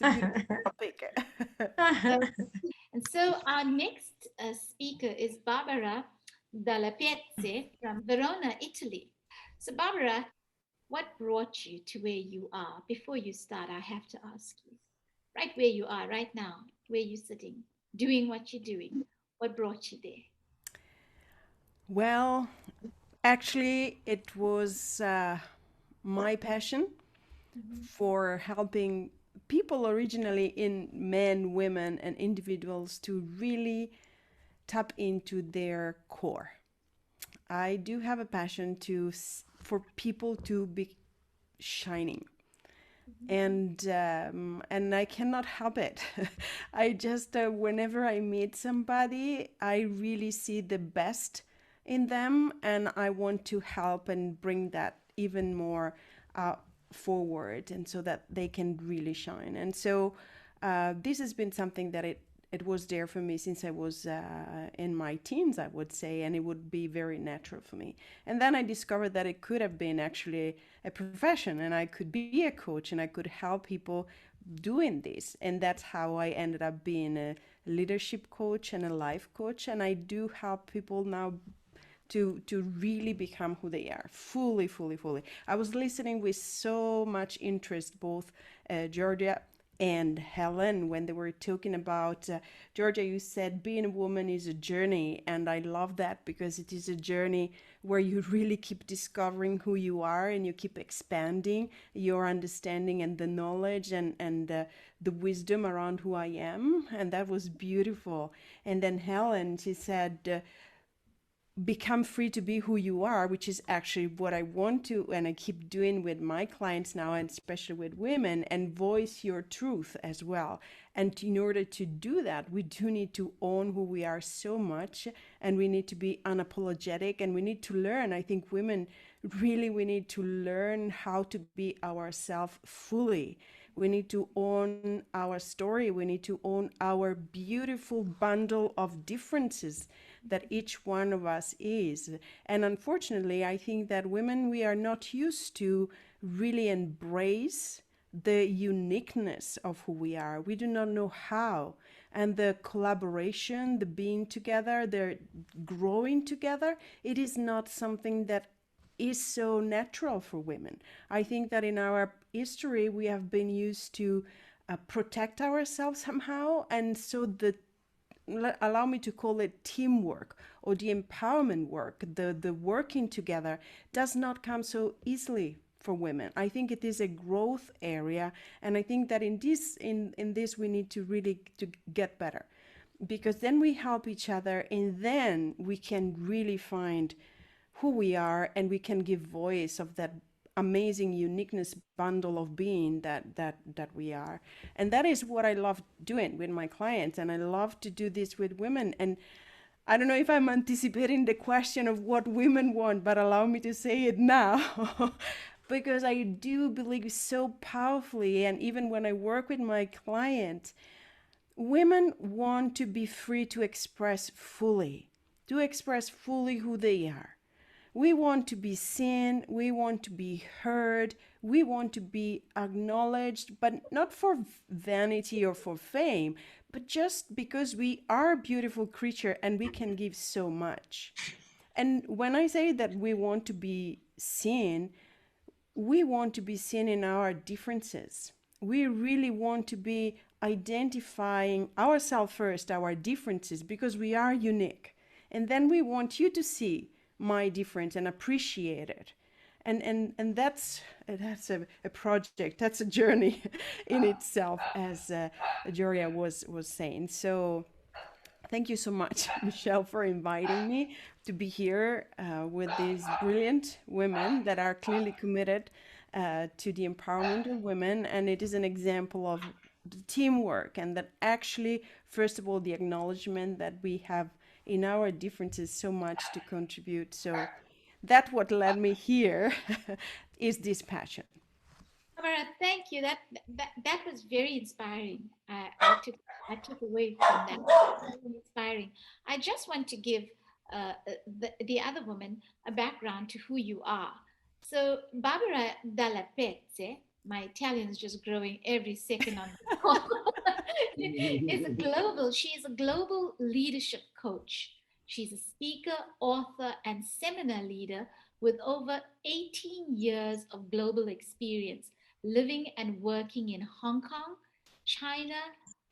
a beautiful topic. Uh, and so our next speaker is Barbara Dalle Pezze from Verona, Italy. So, Barbara, what brought you to where you are? Before you start, I have to ask you, right where you are right now, where you're sitting, doing what you're doing, what brought you there? Well, actually, it was my passion Mhm. for helping people originally in men, women, and individuals to really tap into their core. I do have a passion for people to be shining, and I cannot help it. I just whenever I meet somebody, I really see the best in them, and I want to help and bring that even more uh, forward, and so that they can really shine. And so this has been something that it was there for me since I was in my teens, I would say, and it would be very natural for me. And then I discovered that it could have been actually a profession, and I could be a coach and I could help people doing this. And that's how I ended up being a leadership coach and a life coach. And I do help people now to really become who they are fully, fully, fully. I was listening with so much interest, both Georgia and Helen, when they were talking about Georgia. You said being a woman is a journey, and I love that because it is a journey where you really keep discovering who you are and you keep expanding your understanding and the knowledge and the wisdom around who I am, and that was beautiful. And then Helen, she said, become free to be who you are, which is actually what I want to, and I keep doing with my clients now, and especially with women, and voice your truth as well. And in order to do that, we do need to own who we are so much, and we need to be unapologetic, and we need to learn. I think women really, we need to learn how to be ourselves fully. We need to own our story. We need to own our beautiful bundle of differences that each one of us is. And unfortunately, I think that women, we are not used to really embrace the uniqueness of who we are. We do not know how. And the collaboration, the being together, the growing together, it is not something that is so natural for women. I think that in our history, we have been used to protect ourselves somehow. And so allow me to call it teamwork or the empowerment work, the working together does not come so easily for women. I think it is a growth area, and I think that in this we need to really to get better, because then we help each other, and then we can really find who we are, and we can give voice of that amazing uniqueness bundle of being that we are. And that is what I love doing with my clients, and I love to do this with women. And I don't know if I'm anticipating the question of what women want, but allow me to say it now. Because I do believe so powerfully, and even when I work with my clients, women want to be free to express fully who they are. We want to be seen, we want to be heard, we want to be acknowledged, but not for vanity or for fame, but just because we are a beautiful creature and we can give so much. And when I say that we want to be seen, we want to be seen in our differences. We really want to be identifying ourselves first, our differences, because we are unique. And then we want you to see my difference and appreciate it. And that's a project, that's a journey in itself, as Joria was saying. So thank you so much, Michelle, for inviting me to be here with these brilliant women that are clearly committed to the empowerment of women. And it is an example of the teamwork, and that actually, first of all, the acknowledgement that we have in our differences so much to contribute. So that's what led me here is this passion. Barbara, thank you. That was very inspiring. I took away from that. Very inspiring. I just want to give the other woman a background to who you are. So, Barbara Dalla Pezze My Italian is just growing every second on this call. She is a global leadership coach. She's a speaker, author, and seminar leader with over 18 years of global experience living and working in Hong Kong, China,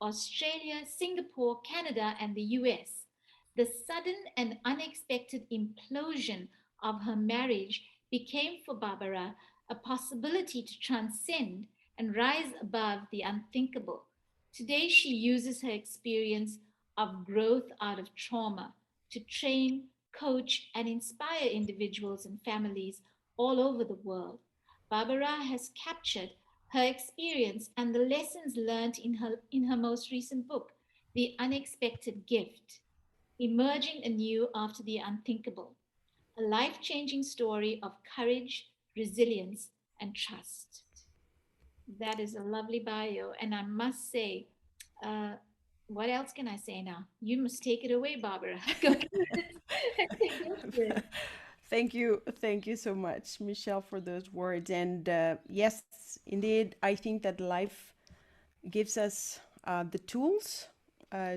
Australia, Singapore, Canada, and the US. The sudden and unexpected implosion of her marriage became for Barbara a possibility to transcend and rise above the unthinkable. Today, she uses her experience of growth out of trauma to train, coach, and inspire individuals and families all over the world. Barbara has captured her experience and the lessons learned in her most recent book, The Unexpected Gift, Emerging Anew After the Unthinkable, a life changing story of courage, resilience, and trust. That is a lovely bio. And I must say, uh, what else can I say now? You must take it away, Barbara. Go for it. Go for it. Thank you so much, Michelle, for those words. And yes, indeed, I think that life gives us the tools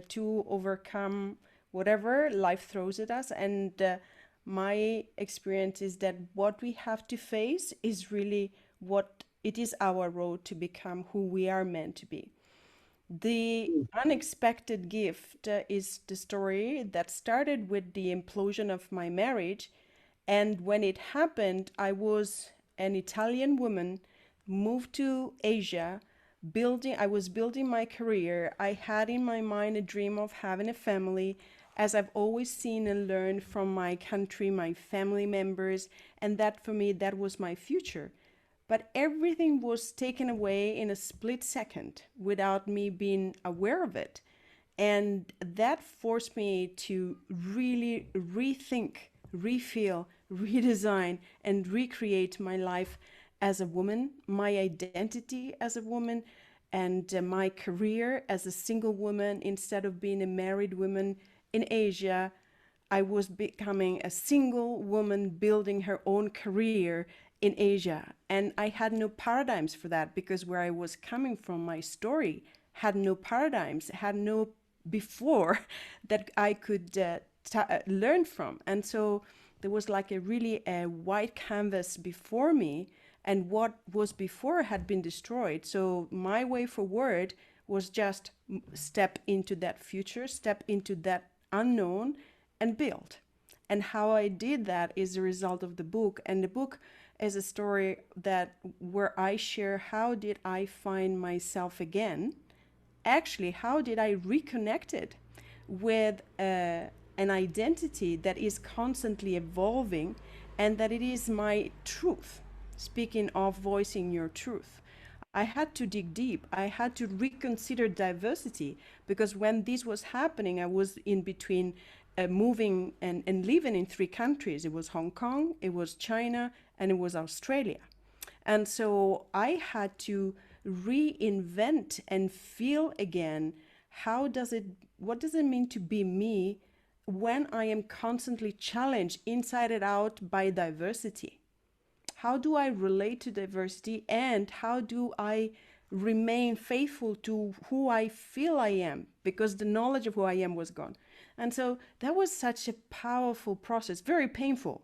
to overcome whatever life throws at us. And my experience is that what we have to face is really what it is our road to become who we are meant to be. The unexpected gift is the story that started with the implosion of my marriage. And when it happened, I was an Italian woman, moved to Asia, I was building my career. I had in my mind a dream of having a family, as I've always seen and learned from my country, my family members, and that for me, that was my future. But everything was taken away in a split second without me being aware of it. And that forced me to really rethink, refeel, redesign, and recreate my life as a woman, my identity as a woman, and my career as a single woman instead of being a married woman in Asia. I was becoming a single woman building her own career in Asia. And I had no paradigms for that because where I was coming from, my story had no paradigms, had no before that I could learn from. And so there was like a really a white canvas before me, and what was before had been destroyed. So my way forward was just step into that future, step into that unknown, and build. And how I did that is the result of the book. And the book is a story that where I share how did I find myself again. Actually, how did I reconnect it with an identity that is constantly evolving and that it is my truth. Speaking of voicing your truth, I had to dig deep. I had to reconsider diversity because when this was happening, I was in between moving and living in three countries. It was Hong Kong, it was China, and it was Australia. And so I had to reinvent and feel again what does it mean to be me when I am constantly challenged inside and out by diversity? How do I relate to diversity and how do I remain faithful to who I feel I am because the knowledge of who I am was gone. And so that was such a powerful process, very painful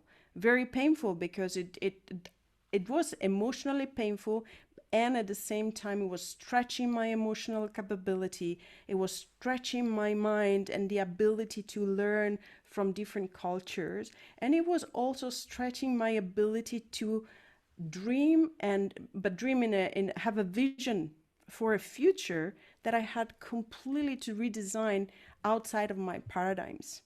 because it was emotionally painful, and at the same time it was stretching my emotional capability, it was stretching my mind and the ability to learn from different cultures, and it was also stretching my ability to dream dream in have a vision for a future that I had completely to redesign outside of my paradigms.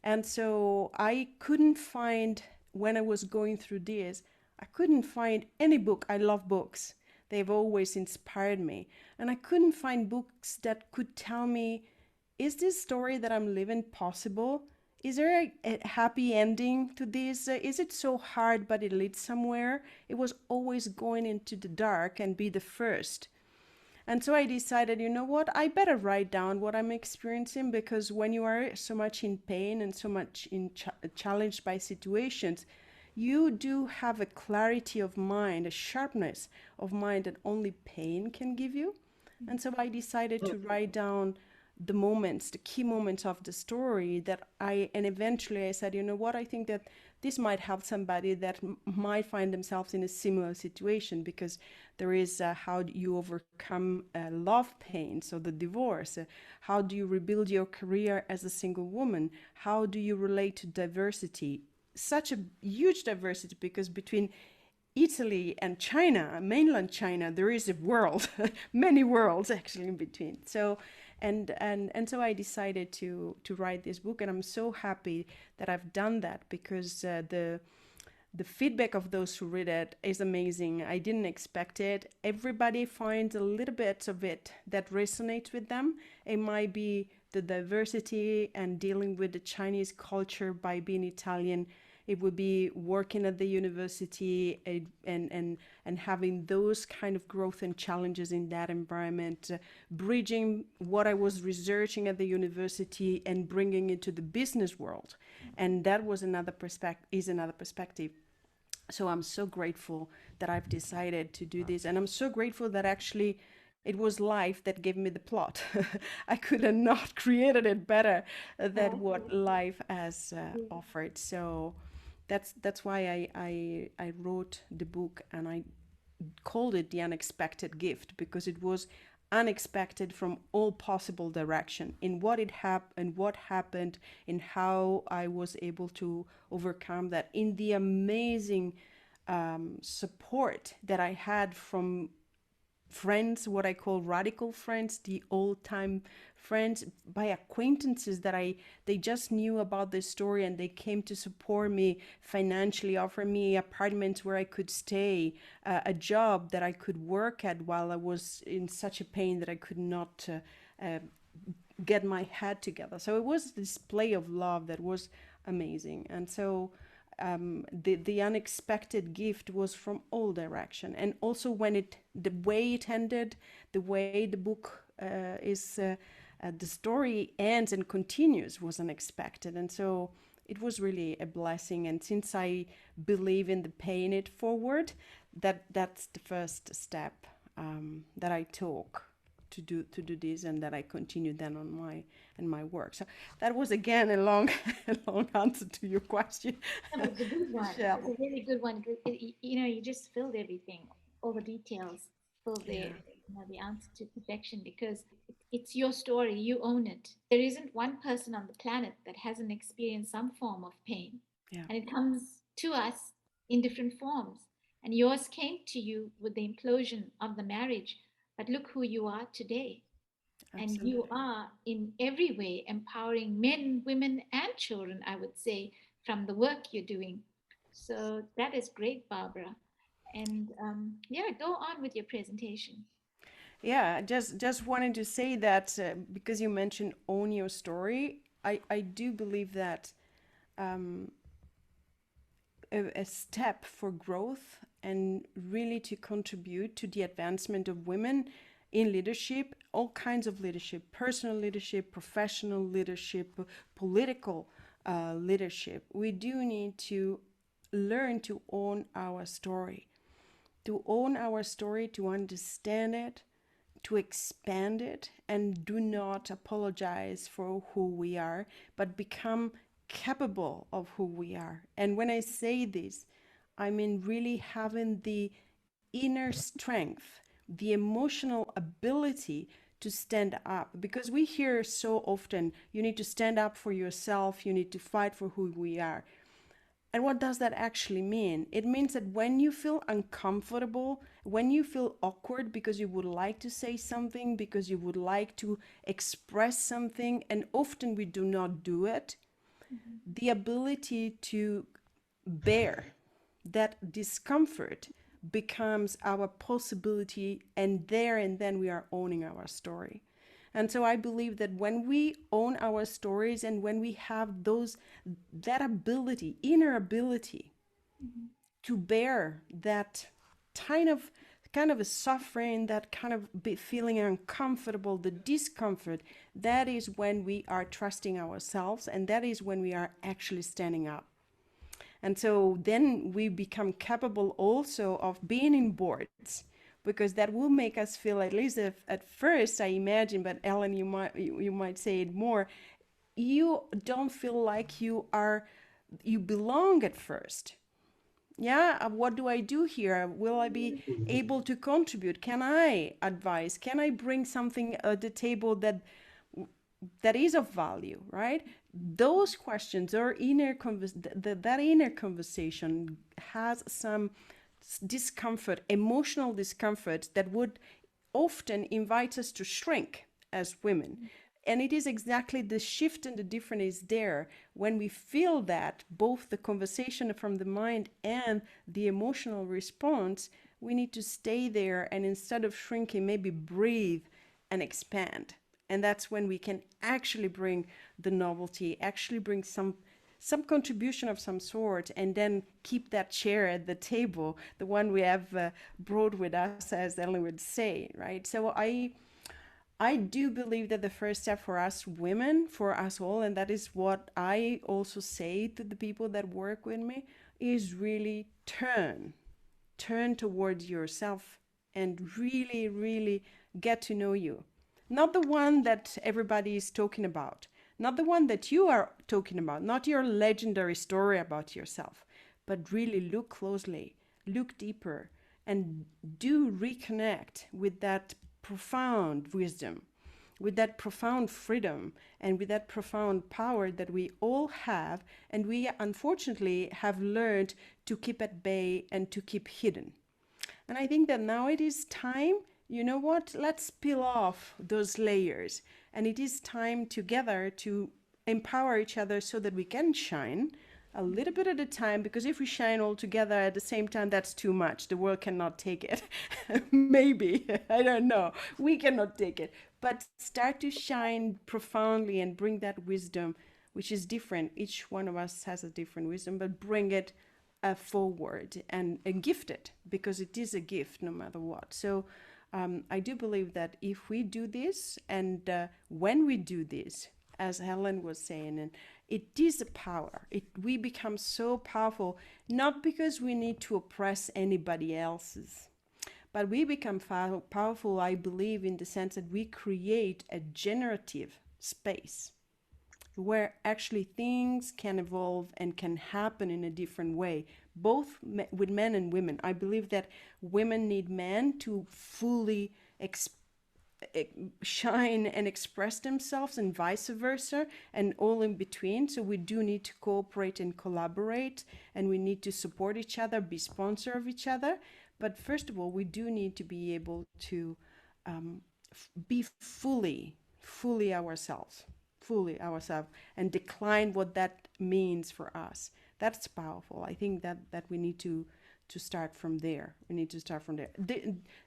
And so I couldn't find, when I was going through this, I couldn't find any book. I love books. They've always inspired me. And I couldn't find books that could tell me, is this story that I'm living possible? Is there a happy ending to this? Is it so hard but it leads somewhere? It was always going into the dark and be the first. And so I decided, you know what, I better write down what I'm experiencing because when you are so much in pain and so much challenged by situations, you do have a clarity of mind, a sharpness of mind that only pain can give you. And so I decided to write down the moments, the key moments of the story and eventually I said, you know what, I think that this might help somebody that might find themselves in a similar situation, because there is how do you overcome love pain, so the divorce, how do you rebuild your career as a single woman, how do you relate to diversity, such a huge diversity, because between Italy and China, mainland China, there is a world, many worlds actually in between. So, and so I decided to write this book, and I'm so happy that I've done that, because the feedback of those who read it is amazing. I didn't expect it. Everybody finds a little bit of it that resonates with them. It might be the diversity and dealing with the Chinese culture by being Italian. It would be working at the university and having those kind of growth and challenges in that environment, bridging what I was researching at the university and bringing it to the business world. And that was another perspective. So I'm so grateful that I've decided to do this. And I'm so grateful that actually it was life that gave me the plot. I could have not created it better than what life has offered. So that's why I wrote the book, and I called it The Unexpected Gift, because it was unexpected from all possible direction in what happened, in how I was able to overcome that, in the amazing support that I had from friends, what I call radical friends, the old time friends, by acquaintances that they just knew about this story and they came to support me financially, offer me apartments where I could stay, a job that I could work at while I was in such a pain that I could not get my head together. So it was a display of love that was amazing. And so the unexpected gift was from all direction, and also the way it ended, the way the book the story ends and continues was unexpected. And so it was really a blessing. And since I believe in the paying it forward, that's the first step that I took to do this, and that I continued then on my work. So that was again a long a long answer to your question. That was a good one. Yeah. That was a really good one. You know, you just filled everything, all the details, filled Yeah. the answer to perfection, because it's your story. You own it. There isn't one person on the planet that hasn't experienced some form of pain, Yeah. and it comes to us in different forms. And yours came to you with the implosion of the marriage, but look who you are today. And you Absolutely. are in every way empowering men, women, and children, I would say, from the work you're doing. So that is great, Barbara. And yeah, go on with your presentation. Yeah, just wanted to say that because you mentioned own your story, I do believe that a step for growth and really to contribute to the advancement of women in leadership, all kinds of leadership, personal leadership, professional leadership, political leadership. We do need to learn to own our story, to understand it, to expand it, and do not apologize for who we are, but become capable of who we are. And when I say this, I mean really having the inner strength, the emotional ability to stand up. Because we hear so often, you need to stand up for yourself, you need to fight for who we are. And what does that actually mean? It means that when you feel uncomfortable, when you feel awkward because you would like to say something, because you would like to express something, and often we do not do it, the ability to bear that discomfort becomes our possibility, and there and then we are owning our story. And so I believe that when we own our stories and when we have that ability, inner ability Mhm. to bear that kind of a suffering, that kind of feeling uncomfortable, the discomfort, that is when we are trusting ourselves, and that is when we are actually standing up. And so then we become capable also of being in boards, because that will make us feel, at least if, at first I imagine, but Ellen, you might say it more, you don't feel like you belong at first. Yeah, what do I do here? Will I be able to contribute? Can I advise? Can I bring something at the table that is of value, right? Those questions or that inner conversation has some discomfort, emotional discomfort, that would often invite us to shrink as women. And it is exactly the shift and the difference is there when we feel that both the conversation from the mind and the emotional response, we need to stay there, and instead of shrinking, maybe breathe and expand. And that's when we can actually bring the novelty, actually bring some contribution of some sort, and then keep that chair at the table, the one we have brought with us, as Ellen would say, right? So I do believe that the first step for us women, for us all, and that is what I also say to the people that work with me, is really turn towards yourself and really, really get to know you. Not the one that everybody is talking about, not the one that you are talking about, not your legendary story about yourself, but really look closely, look deeper, and do reconnect with that profound wisdom, with that profound freedom, and with that profound power that we all have, and we unfortunately have learned to keep at bay and to keep hidden. And I think that now it is time, you know what, let's peel off those layers. And it is time together to empower each other so that we can shine a little bit at a time, because if we shine all together at the same time, that's too much. The world cannot take it. Maybe, I don't know. We cannot take it. But start to shine profoundly and bring that wisdom, which is different. Each one of us has a different wisdom, but bring it forward and gift it, because it is a gift no matter what. So I do believe that if we do this, and when we do this, as Helen was saying, and it is a power. We become so powerful, not because we need to oppress anybody else's, but we become powerful, I believe, in the sense that we create a generative space where actually things can evolve and can happen in a different way, both with men and women. I believe that women need men to fully shine and express themselves, and vice versa, and all in between. So we do need to cooperate and collaborate, and we need to support each other, be sponsor of each other. But first of all, we do need to be able to be fully ourselves, and decline what that means for us. That's powerful. I think that we need to start from there. We need to start from there.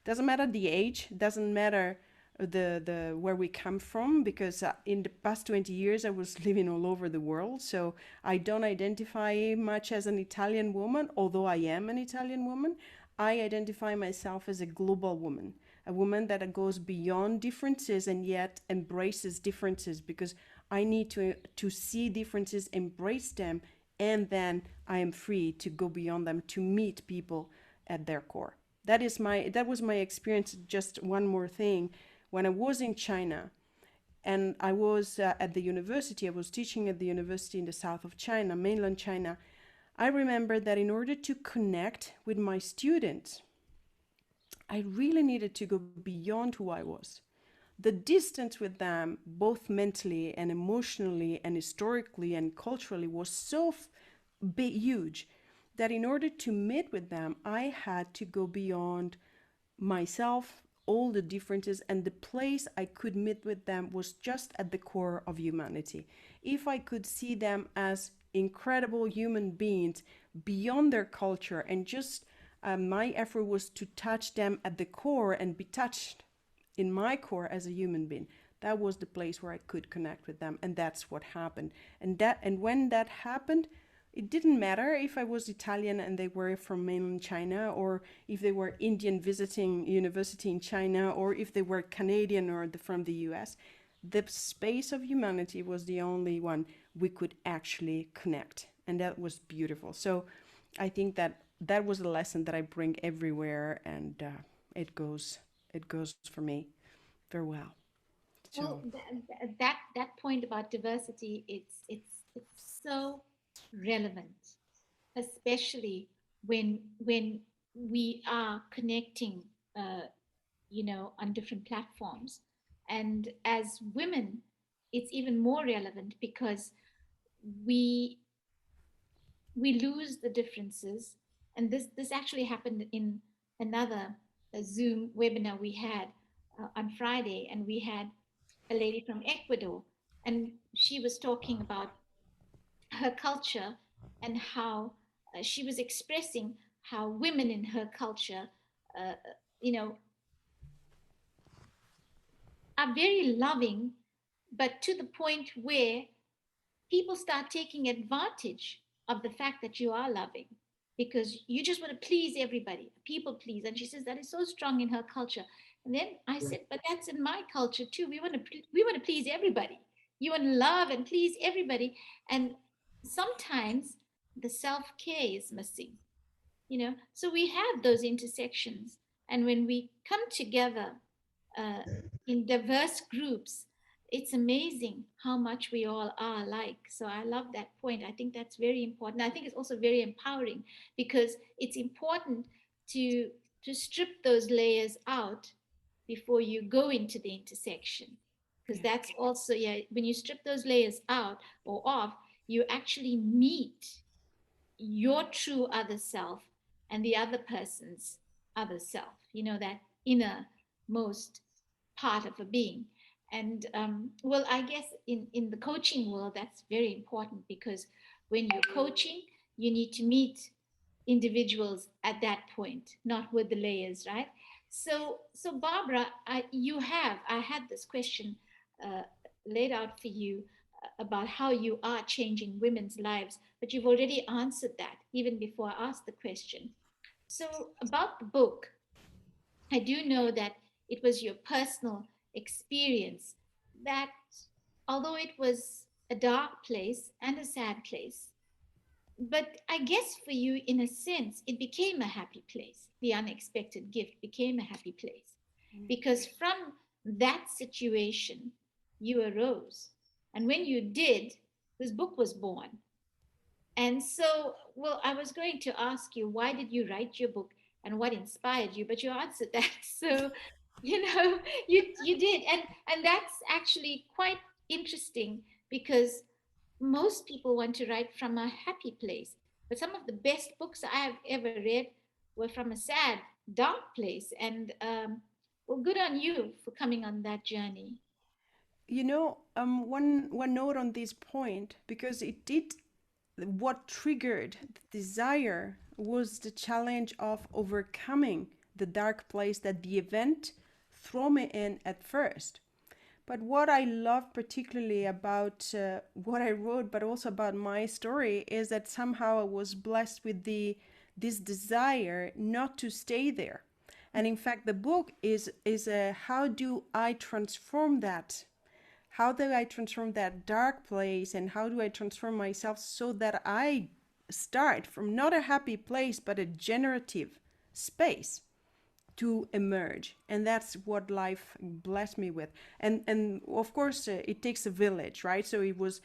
Doesn't matter the age, doesn't matter the where we come from, because in the past 20 years I was living all over the world, so I don't identify much as an Italian woman, although I am an Italian woman. I identify myself as a global woman, a woman that goes beyond differences and yet embraces differences, because I need to see differences, embrace them, and then I am free to go beyond them, to meet people at their core. That was my experience. Just one more thing. When I was in China, and I was at the university, I was teaching at the university in the south of China, mainland China. I remember that in order to connect with my students, I really needed to go beyond who I was. The distance with them, both mentally and emotionally and historically and culturally, was so big, huge, that in order to meet with them, I had to go beyond myself, all the differences, and the place I could meet with them was just at the core of humanity. If I could see them as incredible human beings beyond their culture, and just my effort was to touch them at the core and be touched in my core as a human being. That was the place where I could connect with them, and that's what happened. And when that happened, it didn't matter if I was Italian and they were from mainland China, or if they were Indian visiting university in China, or if they were Canadian or from the US. The space of humanity was the only one we could actually connect. and that was beautiful. So I think that that was a lesson that I bring everywhere, and it goes for me very well. Well, So that point about diversity, it's so relevant, especially when we are connecting, uh, on different platforms, and as women, it's even more relevant because we we lose the differences. And this actually happened in another Zoom webinar we had on Friday, and we had a lady from Ecuador, and she was talking about her culture and how she was expressing how women in her culture, uh, you know, are very loving, but to the point where people start taking advantage of the fact that you are loving because you just want to please everybody, people please. And she says that is so strong in her culture. And then I said, but that's in my culture too. We want to please everybody. You want to love and please everybody. And sometimes the self-care is missing, so we have those intersections. And when we come together uh, in diverse groups, it's amazing how much we all are alike. So I love that point. I think that's very important. I think it's also very empowering because it's important to to strip those layers out before you go into the intersection, because yeah, that's also, yeah, when you strip those layers out or off, you actually meet your true other self and the other person's other self, that innermost part of a being. And well, I guess in the coaching world, that's very important because when you're coaching, you need to meet individuals at that point, not with the layers, right? So Barbara, I had this question uh, laid out for you about how you are changing women's lives, but you've already answered that even before I asked the question. So about the book, I do know that it was your personal experience that, although it was a dark place and a sad place, but I guess for you, in a sense, it became a happy place. The unexpected gift became a happy place because from that situation, you arose. And when you did, this book was born. And so, well, I was going to ask you, why did you write your book and what inspired you? But you answered that. So, you know, you did. And that's actually quite interesting because most people want to write from a happy place. But some of the best books I have ever read were from a sad, dark place. And well, good on you for coming on that journey. one note on this point, because it did, what triggered the desire was the challenge of overcoming the dark place that the event threw me in at first. But what I love particularly about what I wrote, but also about my story, is that somehow I was blessed with this desire not to stay there. And in fact, the book is a how do I transform that? How do I transform that dark place, and how do I transform myself so that I start from not a happy place but a generative space to emerge? And that's what life blessed me with. And of course, it takes a village, right? So it was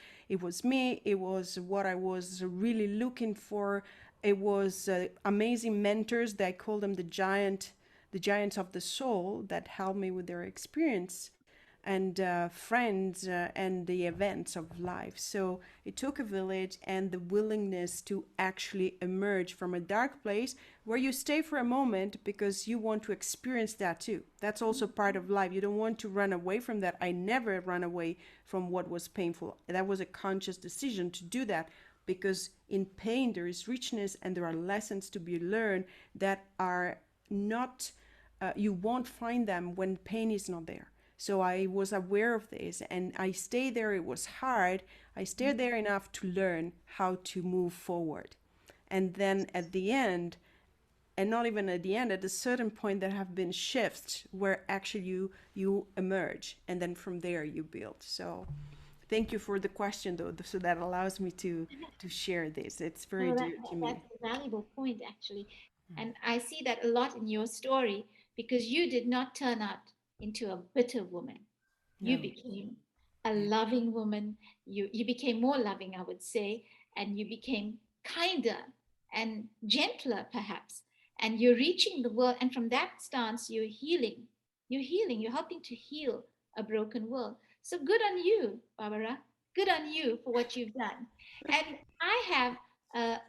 me, it was what I was really looking for. It was amazing mentors that I call them the giants of the soul, that helped me with their experience, and friends, and the events of life. So it took a village and the willingness to actually emerge from a dark place where you stay for a moment because you want to experience that too. That's also part of life. You don't want to run away from that. I never ran away from what was painful. That was a conscious decision to do that, because in pain there is richness and there are lessons to be learned that are not, you won't find them when pain is not there. So I was aware of this and I stayed there. It was hard. I stayed there enough to learn how to move forward. And then at the end, and not even at the end, at a certain point, there have been shifts where actually you emerge, and then from there you build. So Thank you for the question, though, so that allows me to share this. It's very No, dear to me. that's a valuable point, actually. And I see that a lot in your story because you did not turn out into a bitter woman. You No. became a Yeah. loving woman. You became more loving, I would say, and you became kinder and gentler, perhaps. And you're reaching the world. And from that stance, you're healing. You're healing. You're helping to heal a broken world. So good on you, Barbara. Good on you for what you've done. And I have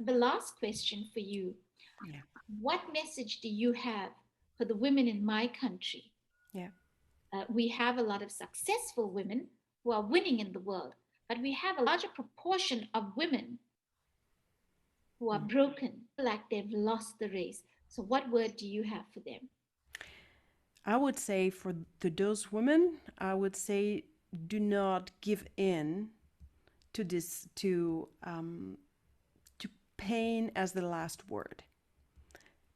the last question for you. Yeah. What message do you have for the women in my country? Yeah. We have a lot of successful women who are winning in the world, but we have a larger proportion of women who are Mm. broken, like they've lost the race. So, what word do you have for them? I would say for those women, I would say do not give in to this to pain as the last word.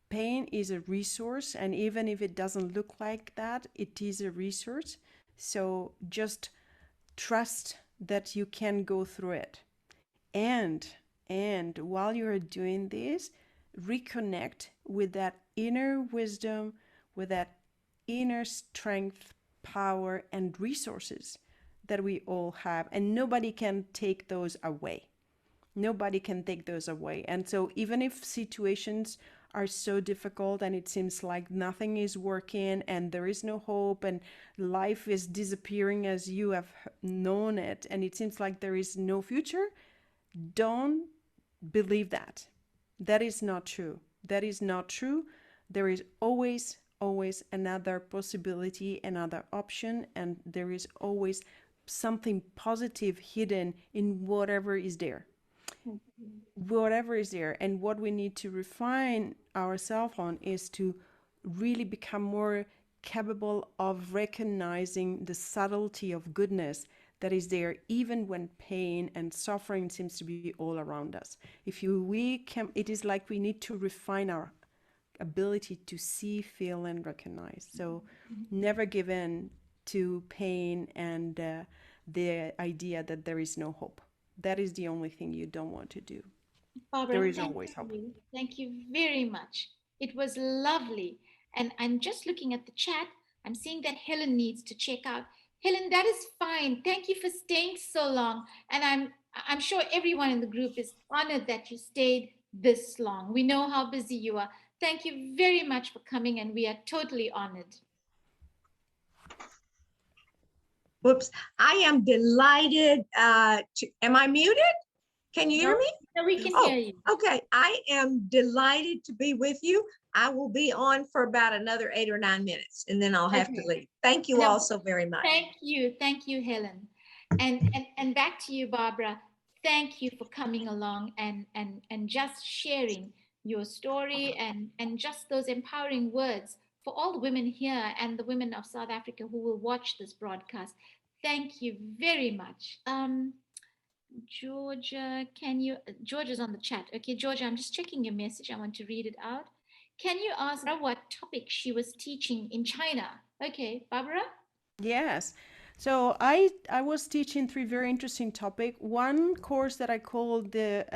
Pain is a resource, and even if it doesn't look like that, it is a resource. So just trust that you can go through it. And while you're doing this, reconnect with that inner wisdom, with that inner strength, power, and resources that we all have. And nobody can take those away. Nobody can take those away. And so, even if situations are so difficult and it seems like nothing is working and there is no hope and life is disappearing as you have known it, and it seems like there is no future, don't believe that. That is not true. That is not true. There is always, always another possibility, another option, and there is always something positive hidden in whatever is there. Whatever is there. And what we need to refine ourselves on is to really become more capable of recognizing the subtlety of goodness that is there even when pain and suffering seems to be all around us. If you we can, it is like we need to refine our ability to see, feel, and recognize. So never give in to pain and the idea that there is no hope. That is the only thing you don't want to do. Barbara, There is thank always hope. you. Thank you very much. It was lovely. And I'm just looking at the chat. I'm seeing that Helen needs to check out. Helen, that is fine. Thank you for staying so long. And I'm sure everyone in the group is honored that you stayed this long. We know how busy you are. Thank you very much for coming, and we are totally honored. Whoops. I am delighted. Am I muted? Can you hear No, me? no, we can Oh, hear you. okay. I am delighted to be with you. I will be on for about another 8 or 9 minutes, and then I'll have to Okay. leave. Thank you No, all so very much. thank you, Helen. And back to you, Barbara. Thank you for coming along and just sharing your story and just those empowering words for all the women here and the women of South Africa who will watch this broadcast. Thank you very much. Georgia, can you? Georgia's on the chat. Okay, Georgia, I'm just checking your message. I want to read it out. Can you ask her what topic she was teaching in China? Okay, Barbara? Yes. So I was teaching three very interesting topic. One course that I called the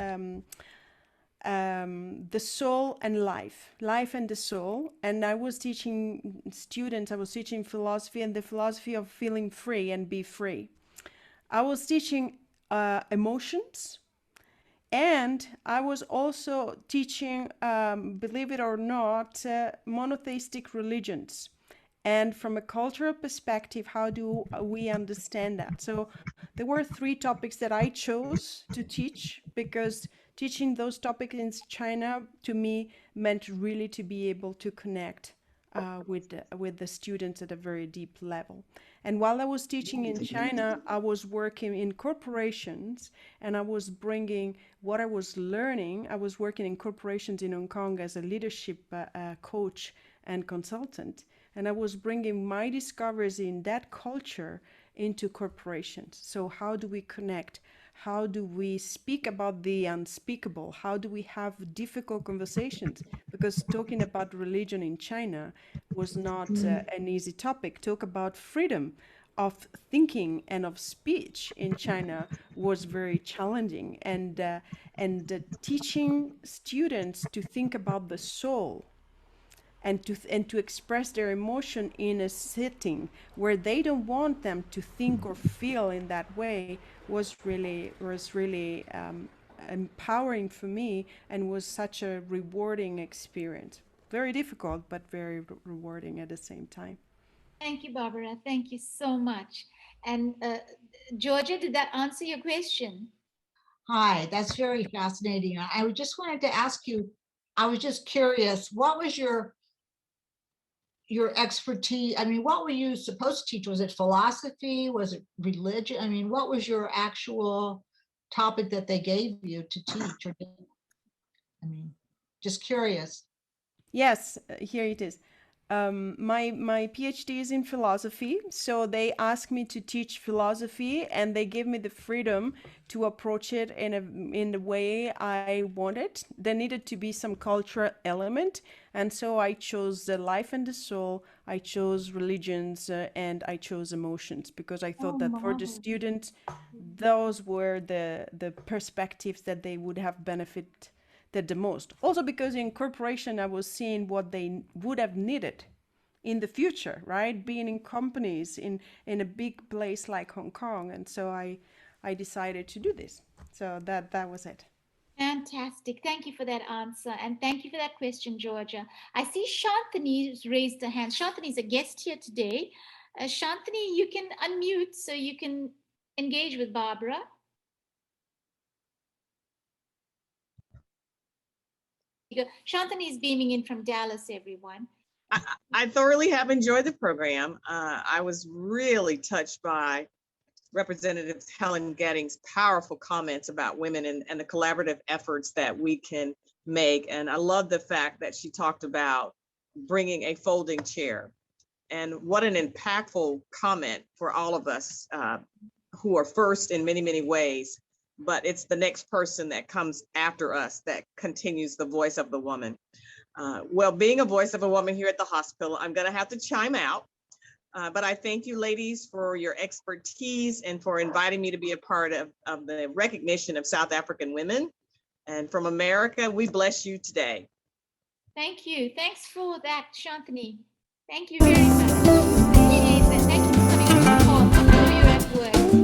soul and life and the soul. And I was teaching students. I was teaching philosophy and the philosophy of feeling free and be free. I was teaching emotions, and I was also teaching, believe it or not, monotheistic religions. And from a cultural perspective, how do we understand that? So there were three topics that I chose to teach because teaching those topics in China to me meant really to be able to connect with the students at a very deep level. And while I was teaching in China, I was working in corporations and I was bringing what I was learning. I was working in corporations in Hong Kong as a leadership coach and consultant. And I was bringing my discoveries in that culture into corporations. So, how do we connect? How do we speak about the unspeakable? How do we have difficult conversations? Because talking about religion in China was not an easy topic. Talk about freedom of thinking and of speech in China was very challenging, and teaching students to think about the soul and to express their emotion in a setting where they don't want them to think or feel in that way was really empowering for me, and was such a rewarding experience. Very difficult, but very rewarding at the same time. Thank you, Barbara. Thank you so much. And Georgia, did that answer your question? Hi, that's very fascinating. I just wanted to ask you, I was just curious, what was your expertise? I mean, what were you supposed to teach? Was it philosophy? Was it religion? I mean, what was your actual topic that they gave you to teach? I mean, just curious. Yes, here it is. My PhD is in philosophy, so they asked me to teach philosophy, and they gave me the freedom to approach it in the way I wanted. There needed to be some cultural element, and so I chose the life and the soul. I chose religions, and I chose emotions, because I thought that for the students, those were the perspectives that they would have benefited the most. Also because in corporation, I was seeing what they would have needed in the future, right? Being in companies in a big place like Hong Kong. And so I decided to do this. So that was it. Fantastic. Thank you for that answer. And thank you for that question, Georgia. I see Shantani's raised her hand. Shantani's a guest here today. Shantani, you can unmute so you can engage with Barbara. Shantani is beaming in from Dallas, everyone. I thoroughly have enjoyed the program. I was really touched by Representative Helen Gettings' powerful comments about women and the collaborative efforts that we can make. And I love the fact that she talked about bringing a folding chair. And what an impactful comment for all of us who are first in many, many ways. But it's the next person that comes after us that continues the voice of the woman. Well, being a voice of a woman here at the hospital, I'm going to have to chime out. But I thank you, ladies, for your expertise and for inviting me to be a part of the recognition of South African women. And from America, we bless you today. Thank you. Thanks for that, Shantani. Thank you very much. Appreciate that. Thank you for coming on the call. I know you're at work.